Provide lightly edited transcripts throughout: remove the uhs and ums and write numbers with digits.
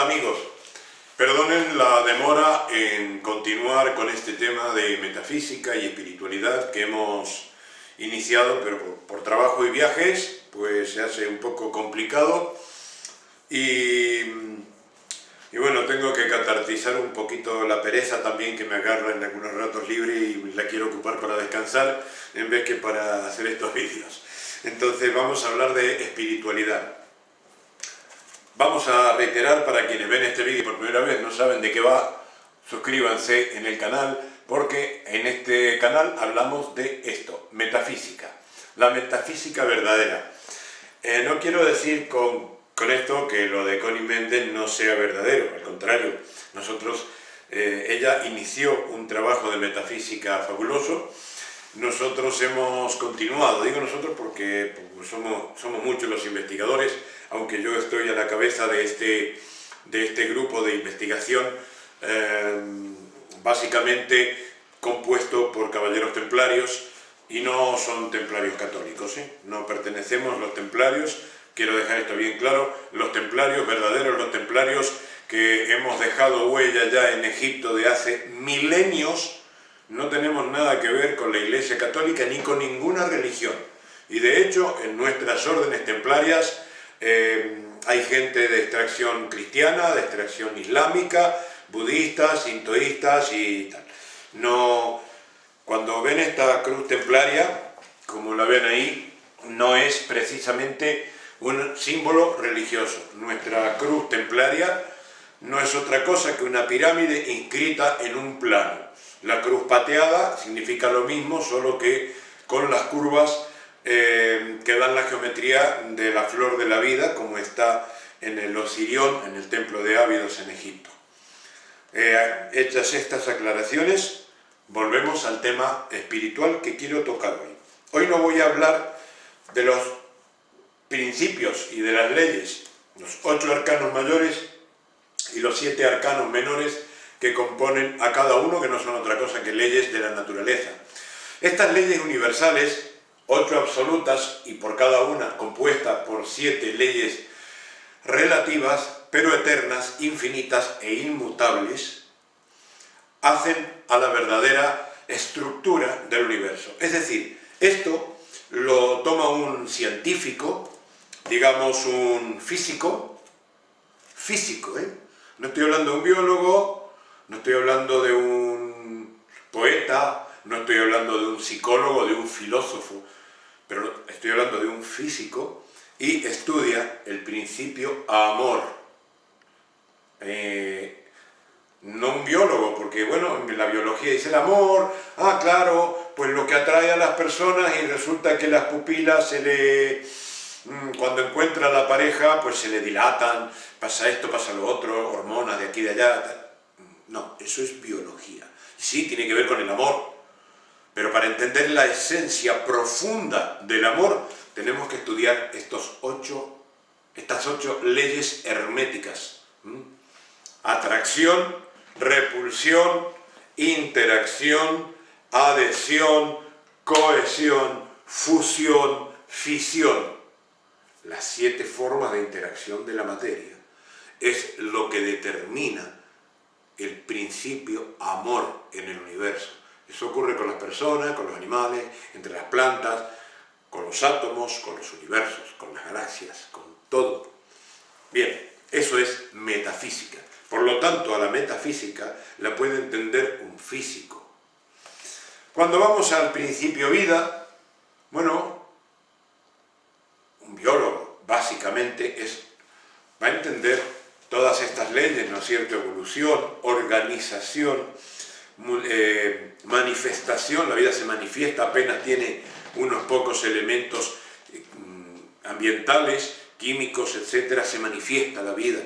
Hola amigos, perdonen la demora en continuar con este tema de metafísica y espiritualidad que hemos iniciado, pero por trabajo y viajes pues se hace un poco complicado y bueno, tengo que catartizar un poquito la pereza también que me agarra en algunos ratos libres y la quiero ocupar para descansar en vez que para hacer estos vídeos. Entonces vamos a hablar de espiritualidad. Vamos a reiterar para quienes ven este vídeo por primera vez, no saben de qué va, suscríbanse en el canal porque en este canal hablamos de esto, metafísica, la metafísica verdadera. No quiero decir con esto que lo de Connie Méndez no sea verdadero, al contrario, ella inició un trabajo de metafísica fabuloso. Nosotros hemos continuado, digo nosotros porque somos muchos los investigadores, aunque yo estoy a la cabeza de este grupo de investigación, básicamente compuesto por caballeros templarios, y no son templarios católicos, ¿eh? No pertenecemos los templarios, quiero dejar esto bien claro, los templarios verdaderos, los templarios que hemos dejado huella ya en Egipto de hace milenios, no tenemos nada que ver con la Iglesia Católica ni con ninguna religión. Y de hecho, en nuestras órdenes templarias hay gente de extracción cristiana, de extracción islámica, budistas, sintoístas y tal. No, cuando ven esta cruz templaria, como la ven ahí, no es precisamente un símbolo religioso. Nuestra cruz templaria no es otra cosa que una pirámide inscrita en un plano. La cruz pateada significa lo mismo, solo que con las curvas que dan la geometría de la flor de la vida, como está en el Osirión, en el templo de Ábidos en Egipto. Hechas estas aclaraciones, volvemos al tema espiritual que quiero tocar hoy. Hoy no voy a hablar de los principios y de las leyes, los 8 arcanos mayores y los 7 arcanos menores que componen a cada uno, que no son otra cosa que leyes de la naturaleza. Estas leyes universales, 8 absolutas y por cada una compuesta por 7 leyes relativas, pero eternas, infinitas e inmutables, hacen a la verdadera estructura del universo. Es decir, esto lo toma un científico, digamos un físico, no estoy hablando de un biólogo, no estoy hablando de un poeta, no estoy hablando de un psicólogo, de un filósofo, pero estoy hablando de un físico y estudia el principio amor. No un biólogo, porque bueno, en la biología dice el amor, claro, pues lo que atrae a las personas y resulta que las pupilas cuando encuentra a la pareja, pues se le dilatan, pasa esto, pasa lo otro, hormonas de aquí y de allá. No, eso es biología. Sí, tiene que ver con el amor, pero para entender la esencia profunda del amor, tenemos que estudiar estas 8 leyes herméticas. Atracción, repulsión, interacción, adhesión, cohesión, fusión, fisión. Las 7 formas de interacción de la materia es lo que determina el principio amor en el universo. Eso ocurre con las personas, con los animales, entre las plantas, con los átomos, con los universos, con las galaxias, con todo. Bien, eso es metafísica. Por lo tanto, a la metafísica la puede entender un físico. Cuando vamos al principio vida, bueno, un biólogo básicamente va a entender todas estas leyes, ¿no es cierto? Evolución, organización, manifestación, la vida se manifiesta, apenas tiene unos pocos elementos ambientales, químicos, etcétera, se manifiesta la vida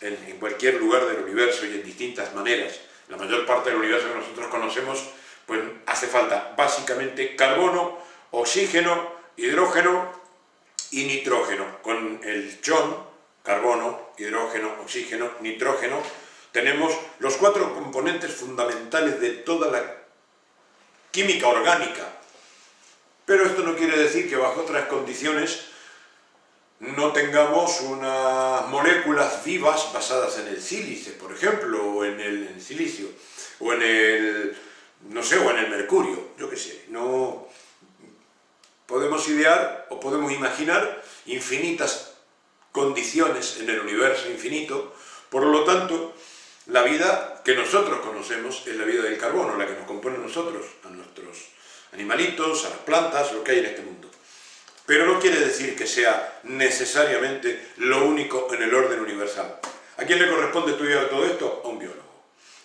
en cualquier lugar del universo y en distintas maneras. La mayor parte del universo que nosotros conocemos, pues hace falta básicamente carbono, oxígeno, hidrógeno y nitrógeno. Con el chon, carbono, hidrógeno, oxígeno, nitrógeno, tenemos los 4 componentes fundamentales de toda la química orgánica. Pero esto no quiere decir que bajo otras condiciones no tengamos unas moléculas vivas basadas en el sílice, por ejemplo, o en el silicio, o en el, no sé, o en el mercurio, yo qué sé. No podemos idear o podemos imaginar infinitas condiciones en el universo infinito. Por lo tanto, la vida que nosotros conocemos es la vida del carbono, la que nos compone a nosotros, a nuestros animalitos, a las plantas, lo que hay en este mundo. Pero no quiere decir que sea necesariamente lo único en el orden universal. ¿A quién le corresponde estudiar todo esto? A un biólogo.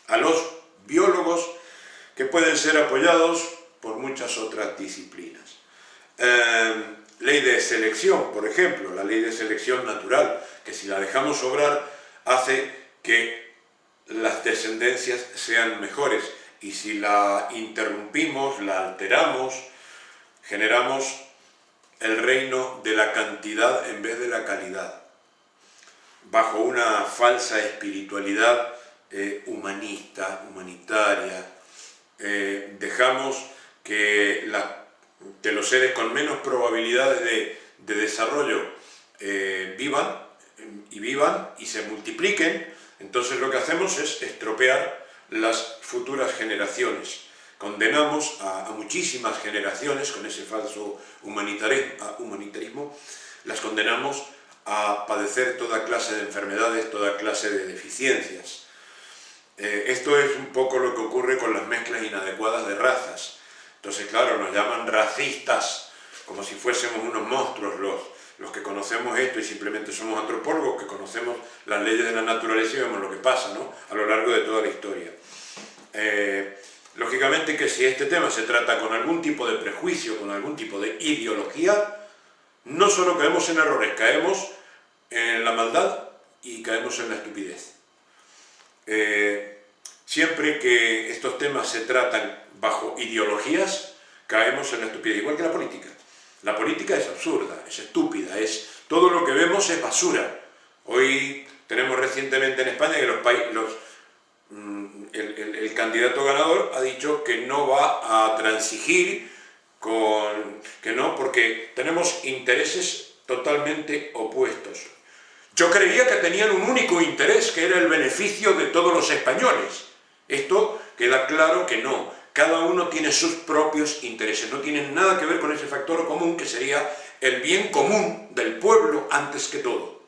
A los biólogos, que pueden ser apoyados por muchas otras disciplinas. Ley de selección, por ejemplo, la ley de selección natural, que si la dejamos obrar hace que las descendencias sean mejores, y si la interrumpimos, la alteramos, generamos el reino de la cantidad en vez de la calidad, bajo una falsa espiritualidad humanista, humanitaria. Dejamos que los seres con menos probabilidades de desarrollo vivan y se multipliquen. Entonces lo que hacemos es estropear las futuras generaciones. Condenamos a muchísimas generaciones con ese falso humanitarismo, las condenamos a padecer toda clase de enfermedades, toda clase de deficiencias. Esto es un poco lo que ocurre con las mezclas inadecuadas de razas. Entonces, claro, nos llaman racistas, como si fuésemos unos monstruos los que conocemos esto y simplemente somos antropólogos que conocemos las leyes de la naturaleza y vemos lo que pasa, ¿no?, a lo largo de toda la historia. Lógicamente que si este tema se trata con algún tipo de prejuicio, con algún tipo de ideología, no solo caemos en errores, caemos en la maldad y caemos en la estupidez. Siempre que estos temas se tratan bajo ideologías, caemos en la estupidez, igual que la política. La política es absurda, es estúpida, todo lo que vemos es basura. Hoy tenemos recientemente en España que el candidato ganador ha dicho que no va a transigir que no, porque tenemos intereses totalmente opuestos. Yo creía que tenían un único interés, que era el beneficio de todos los españoles. Esto queda claro que no. Cada uno tiene sus propios intereses, no tienen nada que ver con ese factor común que sería el bien común del pueblo antes que todo.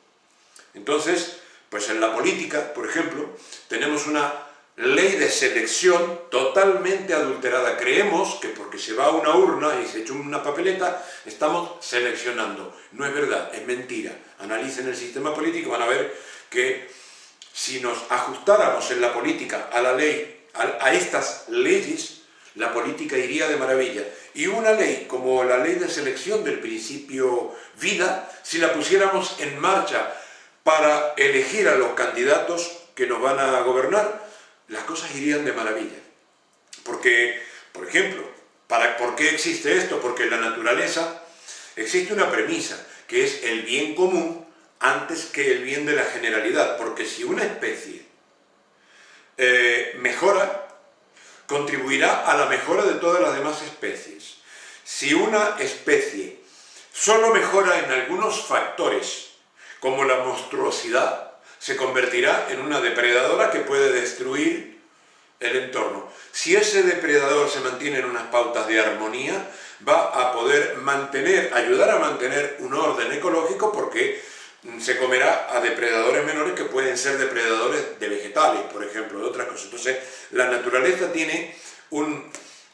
Entonces, pues en la política, por ejemplo, tenemos una ley de selección totalmente adulterada. Creemos que porque se va a una urna y se echa una papeleta, estamos seleccionando. No es verdad, es mentira. Analicen el sistema político y van a ver que si nos ajustáramos en la política a la ley, a estas leyes, la política iría de maravilla. Y una ley como la ley de selección del principio vida, si la pusiéramos en marcha para elegir a los candidatos que nos van a gobernar, las cosas irían de maravilla. Porque, por ejemplo, ¿por qué existe esto? Porque en la naturaleza existe una premisa, que es el bien común antes que el bien de la generalidad. Porque si una especie mejora, contribuirá a la mejora de todas las demás especies. Si una especie solo mejora en algunos factores, como la monstruosidad, se convertirá en una depredadora que puede destruir el entorno. Si ese depredador se mantiene en unas pautas de armonía, va a poder ayudar a mantener un orden ecológico, porque se comerá a depredadores menores que pueden ser depredadores de vegetales, por ejemplo, de otras cosas. Entonces, la naturaleza tiene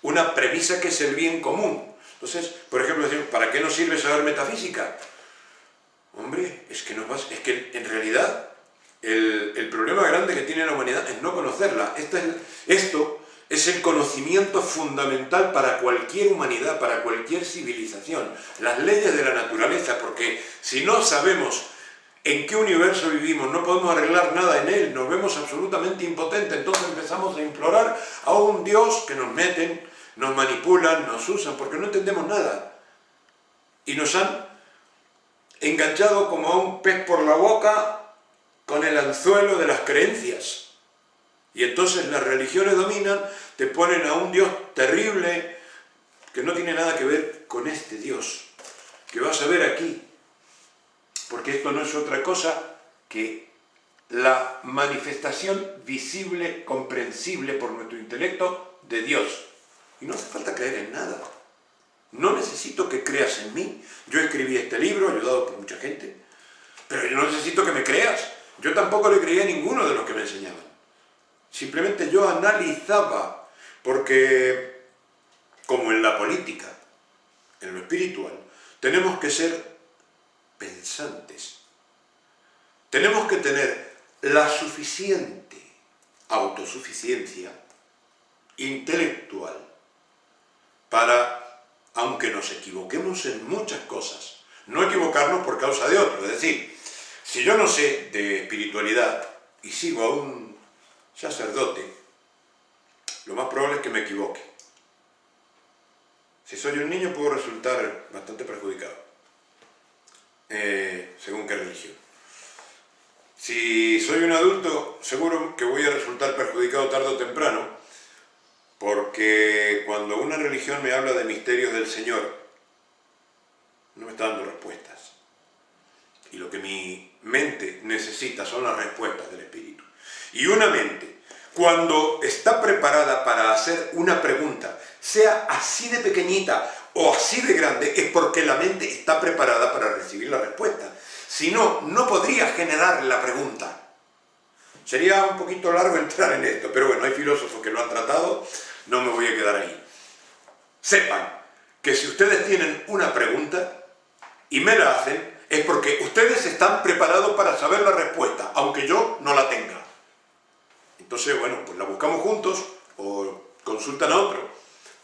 una premisa que es el bien común. Entonces, por ejemplo, decimos, ¿para qué nos sirve saber metafísica? Hombre, es que en realidad el problema grande que tiene la humanidad es no conocerla. Esto es el conocimiento fundamental para cualquier humanidad, para cualquier civilización. Las leyes de la naturaleza, porque si no sabemos en qué universo vivimos, no podemos arreglar nada en él, nos vemos absolutamente impotentes, entonces empezamos a implorar a un Dios que nos meten, nos manipulan, nos usan, porque no entendemos nada. Y nos han enganchado como a un pez por la boca con el anzuelo de las creencias. Y entonces las religiones dominan, te ponen a un Dios terrible que no tiene nada que ver con este Dios que vas a ver aquí. porque esto no es otra cosa que la manifestación visible, comprensible por nuestro intelecto de Dios. Y no hace falta creer en nada. No necesito que creas en mí. Yo escribí este libro, ayudado por mucha gente, pero yo no necesito que me creas. Yo tampoco le creía a ninguno de los que me enseñaban. Simplemente yo analizaba, porque como en la política, en lo espiritual, tenemos que ser pensantes. Tenemos que tener la suficiente autosuficiencia intelectual para, aunque nos equivoquemos en muchas cosas, no equivocarnos por causa de otro. Es decir, si yo no sé de espiritualidad y sigo a un sacerdote, lo más probable es que me equivoque. Si soy un niño puedo resultar bastante perjudicado, según qué religión. Si soy un adulto, seguro que voy a resultar perjudicado tarde o temprano, porque cuando una religión me habla de misterios del Señor, no me está dando respuestas. Y lo que mi mente necesita son las respuestas del Espíritu. Y una mente, cuando está preparada para hacer una pregunta, sea así de pequeñita o así de grande, es porque la mente está preparada para recibir la respuesta. Si no, no podría generar la pregunta. Sería un poquito largo entrar en esto, pero bueno, hay filósofos que lo han tratado, no me voy a quedar ahí. Sepan que si ustedes tienen una pregunta y me la hacen, es porque ustedes están preparados para saber la respuesta, aunque yo no la tenga. Entonces, bueno, pues la buscamos juntos o consultan a otro.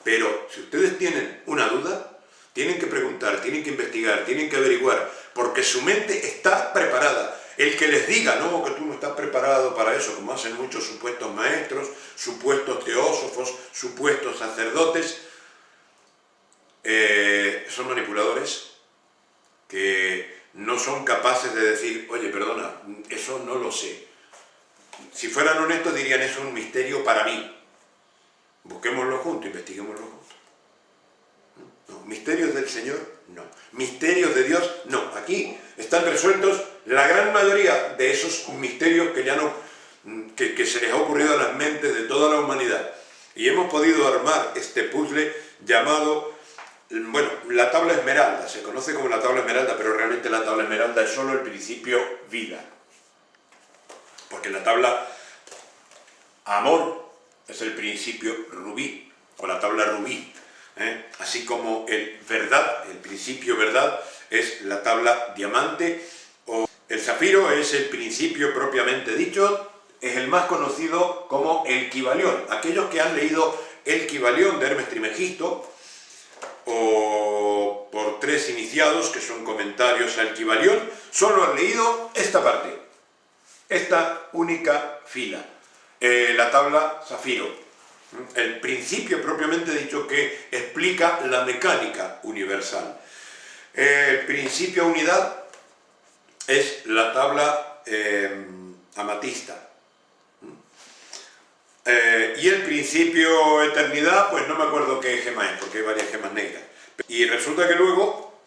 Pero si ustedes tienen una duda, tienen que preguntar, tienen que investigar, tienen que averiguar, porque su mente está preparada. El que les diga, no, que tú no estás preparado para eso, como hacen muchos supuestos maestros, supuestos teósofos, supuestos sacerdotes, son manipuladores que no son capaces de decir, oye, perdona, eso no lo sé. Si fueran honestos dirían, es un misterio para mí. Busquémoslo juntos, investiguémoslo juntos. No, misterios del Señor, no. Misterios de Dios, no. Aquí están resueltos la gran mayoría de esos misterios que ya no, que se les ha ocurrido a las mentes de toda la humanidad. Y hemos podido armar este puzzle llamado, bueno, la tabla esmeralda. Se conoce como la tabla esmeralda, pero realmente la tabla esmeralda es solo el principio vida. Porque la tabla amor es el principio rubí, o la tabla rubí. Así como el verdad, el principio verdad, es la tabla diamante, o el zafiro es el principio propiamente dicho, es el más conocido como el Kybalión. Aquellos que han leído el Kybalión de Hermes Trismegisto, o por tres iniciados, que son comentarios al Kybalión, solo han leído esta parte, esta única fila, la tabla zafiro. El principio propiamente dicho que explica la mecánica universal. El principio unidad es la tabla amatista. Y el principio eternidad, pues no me acuerdo qué gema es, porque hay varias gemas negras. Y resulta que luego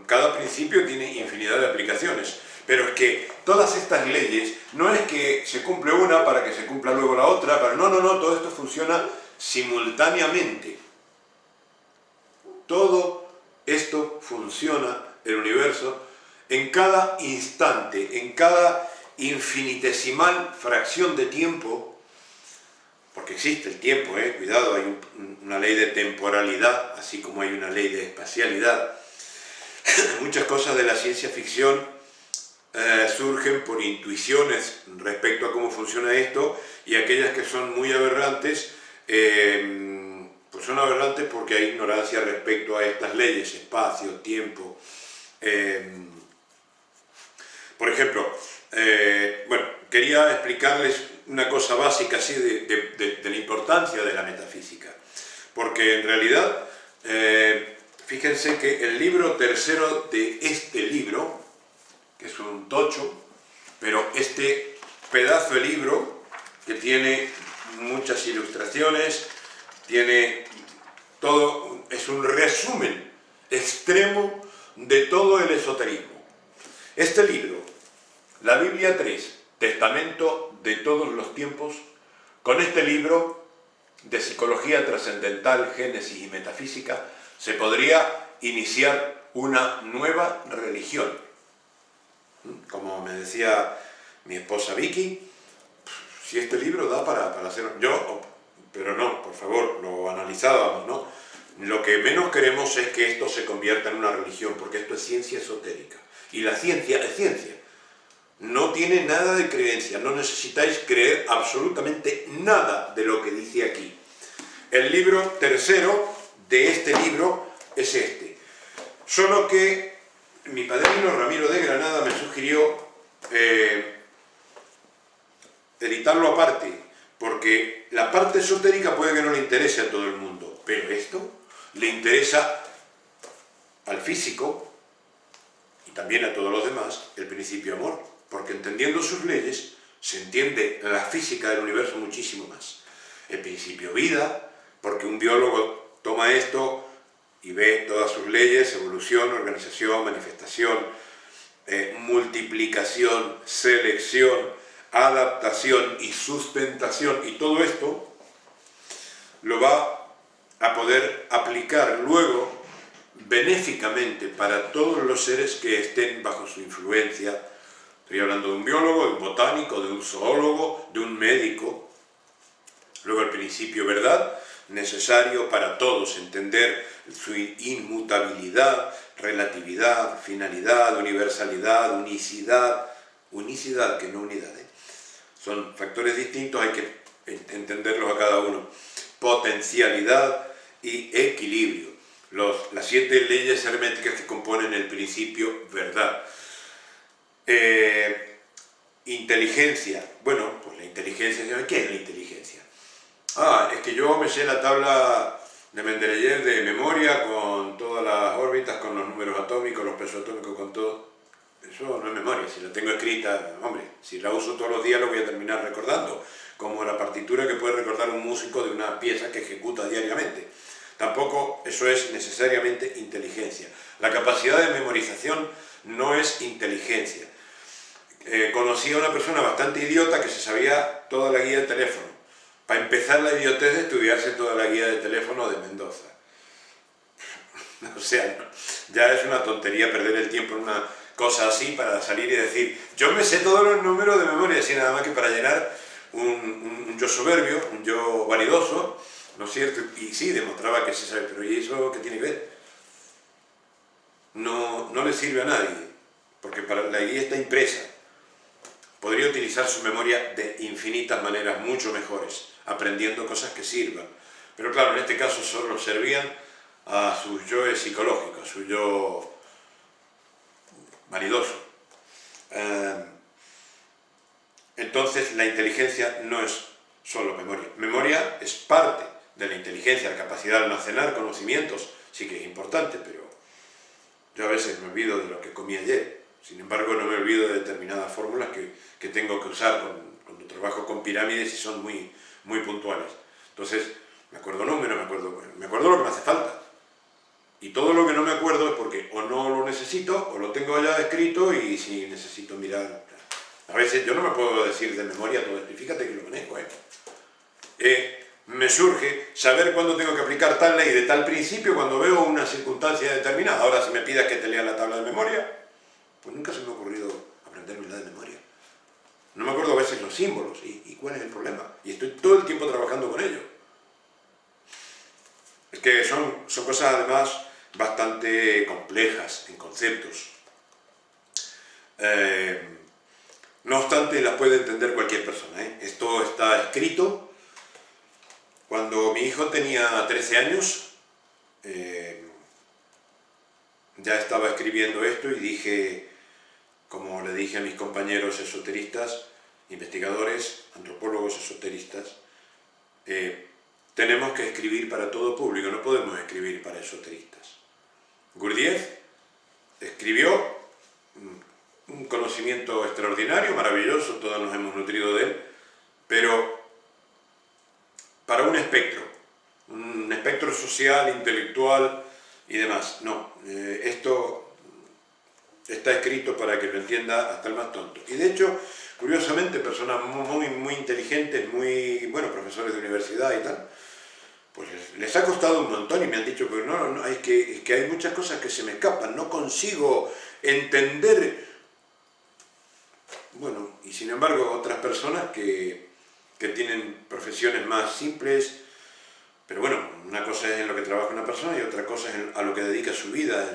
cada principio tiene infinidad de aplicaciones. Pero es que todas estas leyes, no es que se cumple una para que se cumpla luego la otra, pero no, todo esto funciona simultáneamente. Todo esto funciona, el universo, en cada instante, en cada infinitesimal fracción de tiempo, porque existe el tiempo, cuidado, hay una ley de temporalidad, así como hay una ley de espacialidad. Muchas cosas de la ciencia ficción surgen por intuiciones respecto a cómo funciona esto, y aquellas que son muy aberrantes, pues son aberrantes porque hay ignorancia respecto a estas leyes, espacio, tiempo. Por ejemplo, bueno, quería explicarles una cosa básica así de la importancia de la metafísica, porque en realidad, fíjense que el libro tercero de este libro, que es un tocho, pero este pedazo de libro, que tiene muchas ilustraciones, tiene todo, es un resumen extremo de todo el esoterismo. Este libro, la Biblia 3, Testamento de todos los tiempos, con este libro de psicología trascendental, génesis y metafísica, se podría iniciar una nueva religión. Como me decía mi esposa Vicky, si este libro da para hacer... pero no, por favor, lo analizábamos, ¿no? Lo que menos queremos es que esto se convierta en una religión, porque esto es ciencia esotérica. Y la ciencia es ciencia. No tiene nada de creencia, no necesitáis creer absolutamente nada de lo que dice aquí. El libro tercero de este libro es este. Solo que mi padrino Ramiro de Granada me sugirió editarlo aparte, porque la parte esotérica puede que no le interese a todo el mundo, pero esto le interesa al físico y también a todos los demás, el principio amor, porque entendiendo sus leyes se entiende la física del universo muchísimo más. El principio vida, porque un biólogo toma esto y ve todas sus leyes, evolución, organización, manifestación, multiplicación, selección, adaptación y sustentación, y todo esto lo va a poder aplicar luego benéficamente para todos los seres que estén bajo su influencia. Estoy hablando de un biólogo, de un botánico, de un zoólogo, de un médico. Luego el principio verdad, necesario para todos entender su inmutabilidad, relatividad, finalidad, universalidad, unicidad que no unidad, son factores distintos, hay que entenderlos a cada uno. Potencialidad y equilibrio, las 7 leyes herméticas que componen el principio verdad. Inteligencia, bueno, pues la inteligencia, ¿qué es la inteligencia? Es que yo me sé la tabla de Mendeleev de memoria con todas las órbitas, con los números atómicos, los pesos atómicos, con todo. Eso no es memoria, si la tengo escrita, hombre, si la uso todos los días lo voy a terminar recordando, como la partitura que puede recordar un músico de una pieza que ejecuta diariamente. Tampoco eso es necesariamente inteligencia. La capacidad de memorización no es inteligencia. Conocí a una persona bastante idiota que se sabía toda la guía de teléfono. Para empezar la idiotez de estudiarse toda la guía de teléfono de Mendoza. O sea, ya es una tontería perder el tiempo en una cosa así para salir y decir yo me sé todos los números de memoria, así nada más que para llenar un yo soberbio, un yo vanidoso, ¿no es cierto? Y sí, demostraba que se sabe, pero ¿y eso qué tiene que ver? No le sirve a nadie, porque para la guía está impresa. Podría utilizar su memoria de infinitas maneras mucho mejores, aprendiendo cosas que sirvan. Pero claro, en este caso solo servían a sus yoes psicológicos, a su yo vanidoso. Entonces la inteligencia no es solo memoria. Memoria es parte de la inteligencia, la capacidad de almacenar conocimientos, sí que es importante, pero yo a veces me olvido de lo que comí ayer. Sin embargo, no me olvido de determinadas fórmulas que tengo que usar cuando trabajo con pirámides y son muy, muy puntuales. Entonces, me acuerdo números, me acuerdo lo que me hace falta. Y todo lo que no me acuerdo es porque o no lo necesito, o lo tengo ya escrito y si necesito mirar. A veces yo no me puedo decir de memoria todo esto, y fíjate que lo manejo, me surge saber cuándo tengo que aplicar tal ley de tal principio cuando veo una circunstancia determinada. Ahora, si me pidas que te lea la tabla de memoria, pues nunca se me ha ocurrido aprendérmela de memoria. No me acuerdo a veces los símbolos, ¿y cuál es el problema? Y estoy todo el tiempo trabajando con ellos. Es que son cosas además bastante complejas en conceptos. No obstante, las puede entender cualquier persona, Esto está escrito. Cuando mi hijo tenía 13 años, ya estaba escribiendo esto y dije, como le dije a mis compañeros esoteristas, investigadores, antropólogos esoteristas, tenemos que escribir para todo público, no podemos escribir para esoteristas. Gurdjieff escribió un conocimiento extraordinario, maravilloso, todos nos hemos nutrido de él, pero para un espectro social, intelectual y demás. No, esto está escrito para que lo entienda hasta el más tonto. Y de hecho, curiosamente, personas muy inteligentes, bueno, profesores de universidad y tal, pues les ha costado un montón y me han dicho, pero no, es que hay muchas cosas que se me escapan, no consigo entender. Bueno, y sin embargo otras personas que tienen profesiones más simples, pero bueno, una cosa es en lo que trabaja una persona y otra cosa es a lo que dedica su vida,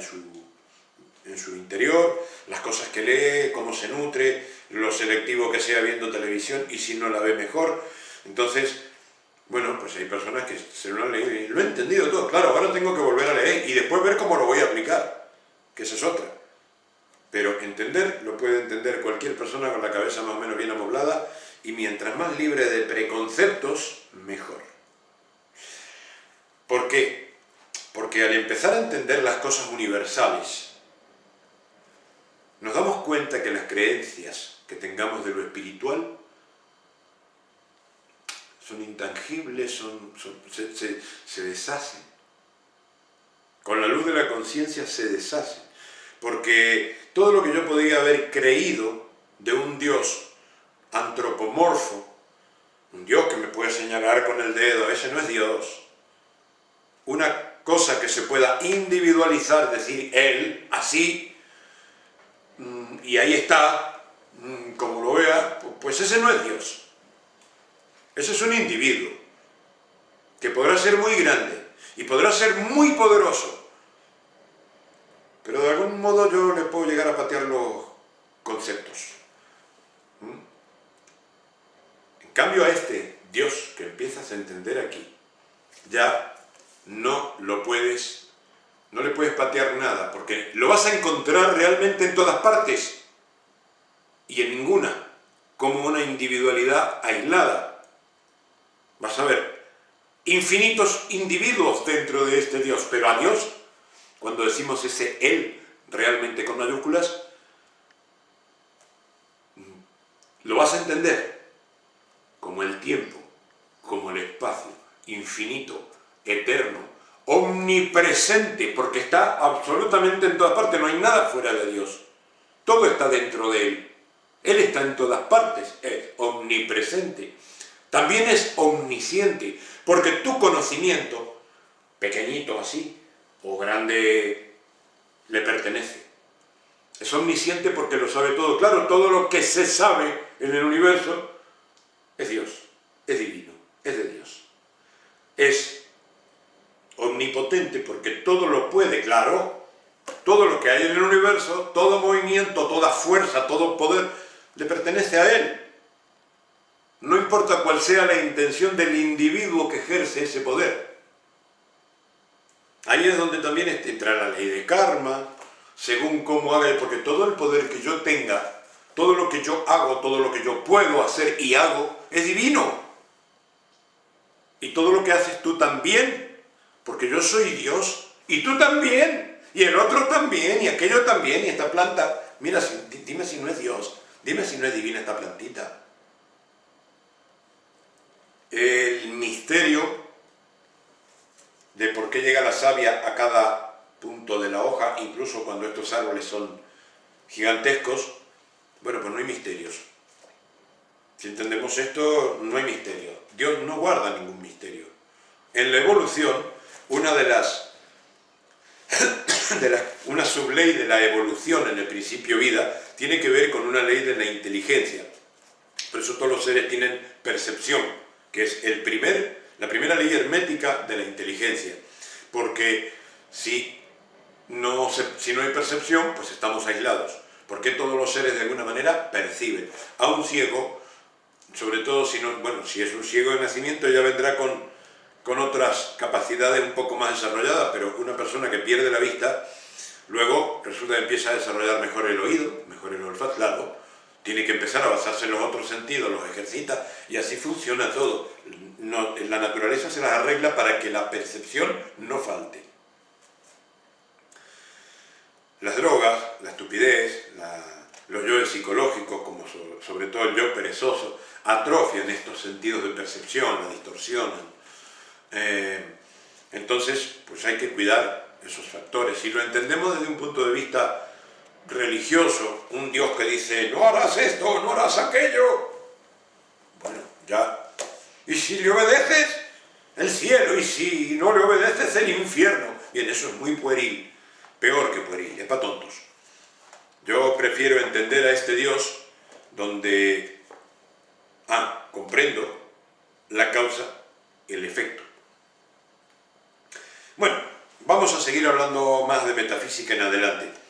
en su interior, las cosas que lee, cómo se nutre, lo selectivo que sea viendo televisión y si no la ve mejor. Entonces, bueno, pues hay personas que se lo han leído y lo he entendido todo. Claro, ahora tengo que volver a leer y después ver cómo lo voy a aplicar, que esa es otra. Pero entender, lo puede entender cualquier persona con la cabeza más o menos bien amoblada y mientras más libre de preconceptos, mejor. ¿Por qué? Porque al empezar a entender las cosas universales, nos damos cuenta que las creencias que tengamos de lo espiritual son intangibles, se deshacen. Con la luz de la conciencia se deshacen. Porque todo lo que yo podía haber creído de un Dios antropomorfo, un Dios que me puede señalar con el dedo, ese no es Dios. Una cosa que se pueda individualizar, decir Él, así, y ahí está, como lo vea, pues ese no es Dios. Ese es un individuo, que podrá ser muy grande, y podrá ser muy poderoso, pero de algún modo yo le puedo llegar a patear los conceptos. En cambio a este Dios que empiezas a entender aquí, ya no le puedes patear nada, porque lo vas a encontrar realmente en todas partes, y en ninguna, como una individualidad aislada. Vas a ver infinitos individuos dentro de este Dios, pero a Dios, cuando decimos ese Él realmente con mayúsculas, lo vas a entender como el tiempo, como el espacio, infinito, eterno, omnipresente, porque está absolutamente en todas partes, no hay nada fuera de Dios, todo está dentro de Él, Él está en todas partes, es omnipresente, también es omnisciente, porque tu conocimiento, pequeñito así, o grande, le pertenece. Es omnisciente porque lo sabe todo. Claro, todo lo que se sabe en el universo es Dios, es divino, es de Dios. Es omnipotente porque todo lo puede, claro. Todo lo que hay en el universo, todo movimiento, toda fuerza, todo poder, le pertenece a Él. No importa cuál sea la intención del individuo que ejerce ese poder. Ahí es donde también entra la ley de karma, según cómo haga, porque todo el poder que yo tenga, todo lo que yo hago, todo lo que yo puedo hacer y hago, es divino. Y todo lo que haces tú también, porque yo soy Dios, y tú también, y el otro también, y aquello también, y esta planta. Mira, dime si no es Dios, dime si no es divina esta plantita. El misterio de por qué llega la savia a cada punto de la hoja, incluso cuando estos árboles son gigantescos, bueno, pues no hay misterios. Si entendemos esto, no hay misterio. Dios no guarda ningún misterio. En la evolución, una subley de la evolución en el principio vida tiene que ver con una ley de la inteligencia. Por eso todos los seres tienen percepción, que es la primera ley hermética de la inteligencia. Porque si no hay percepción, pues estamos aislados. Porque todos los seres de alguna manera perciben. A un ciego, sobre todo si es un ciego de nacimiento, ya vendrá con otras capacidades un poco más desarrolladas, pero una persona que pierde la vista, luego resulta que empieza a desarrollar mejor el oído, mejor el olfato, claro, tiene que empezar a basarse en los otros sentidos, los ejercita, y así funciona todo. La naturaleza se las arregla para que la percepción no falte. Las drogas, la estupidez, los yoes psicológicos, como sobre todo el yo perezoso, atrofian estos sentidos de percepción, la distorsionan. Entonces, pues hay que cuidar esos factores. Si lo entendemos desde un punto de vista religioso, un Dios que dice, no harás esto, no harás aquello. Bueno, ya. ¿Y si le obedeces? El cielo. ¿Y si no le obedeces? El infierno. Bien, eso es muy pueril. Peor que pueril, es para tontos. Yo prefiero entender a este Dios donde, comprendo la causa y el efecto. Bueno, vamos a seguir hablando más de metafísica en adelante.